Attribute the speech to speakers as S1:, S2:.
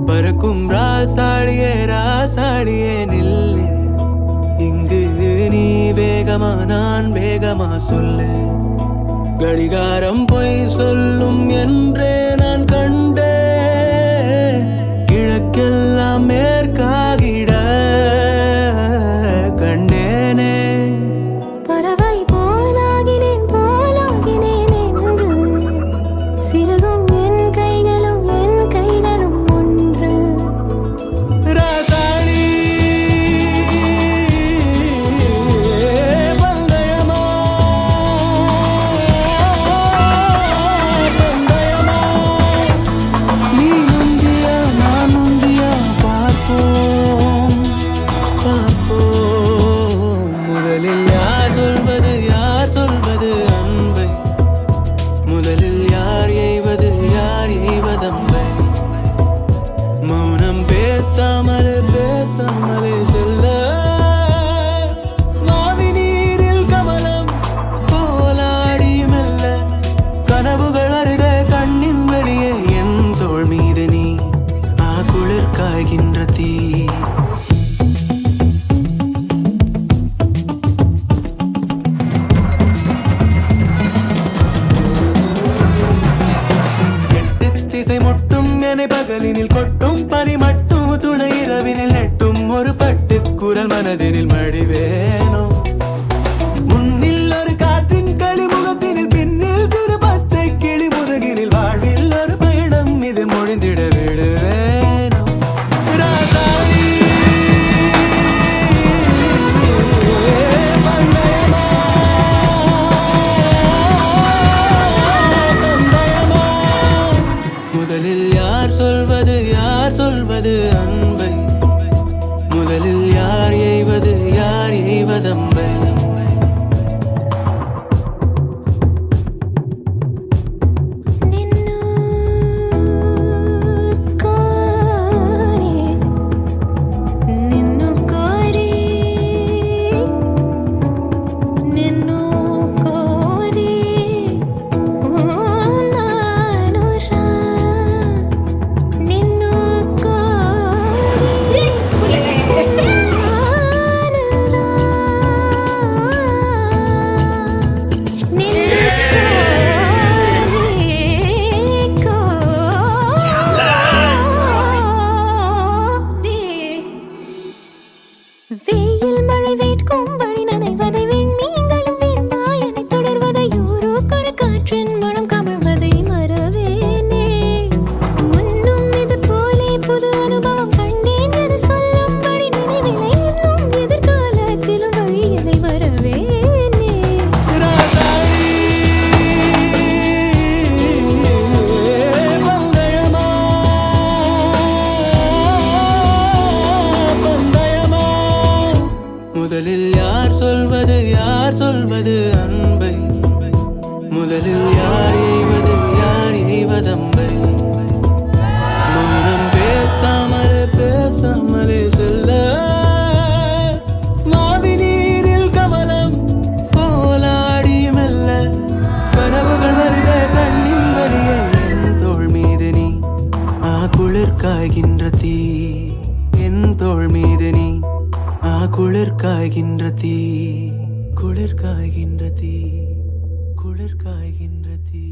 S1: பறக்கும் ராசாடியே ராசாடியே நில்லு, இங்கு நீ வேகமா நான் வேகமா சொல்லு. கடிகாரம் பொய் சொல்லும் என்றே நான் கண்டே, கிழக்கெல்லாம் மேற்காகிட கண்டேனே.
S2: பறவை போலாகினேன் போலாகினேன் என்று, சிறுகும் என் கைகளும் ஒன்று.
S1: ராசாடி பந்தயமா பந்தயமா, நீ முந்தியா நான் முந்தியா பார்ப்போம் பார்ப்போம். முதலில் யார் சொல்வது அன்பை, முதலில் யார் எய்வதம்பை. மௌனம் பேசாமலே செல்ல, மாவி நீரில் கமலம் போலாடி மெல்ல. கனவுகள் அருக கண்ணின் வெளியே என் தோள் மீது நீ, குளிர் காய்கின்ற தீ. திசை முட்டும் என பகலினில் கொட்டும் பனி மட்டும் துணை இரவினில் நெட்டும் ஒரு பட்டு குரல் மனதினில் மடிவேனோ. முன்னில் ஒரு காற்றின் களிமுகத்தினில் பின்னில் சிறு பச்சை கிளி முதுகினில் வாழ்வில் ஒரு பயணம் இது முடிந்திட விடுவேனோ. ராசாடி பந்தயமா பந்தயமா, முதலில் யார் சொல்வது அன்பை, முதலில் யார் எய்வதம்பை.
S2: வெயில் மழை வேட்கும் வழி நனைவதை விண்மீன்களும் வெண்மாயனை தொடர்வதை யூரோக்கொரு காற்றின் மனம் கமழ்வதை மறவேனே. முன்னும் இது போலே புது அனுபவம் கண்டேன் என சொல்லும்படி நினைவிலை இன்னும் எதிர்காலத்திலும் வழியதை மறவேனே.
S1: ராசாடி பந்தயமா பந்தயமா, முதலில் யார் சொல்வது அன்பை, முதலில் யார் எய்வதம்பை. மௌனம் பேசாமலே செல்ல, மாவி நீரில் கமலம் போலாடி மெல்ல. கனவுகள் வருக கண்ணின் வழியே என் தோள் மீது நீ, குளிர் காய்கின்ற தீ. என் தோள் மீது நீ, குளிர் காய்கின்ற தீ. குளிர் காய்கின்ற தீ. குளிர் காய்கின்ற தீ.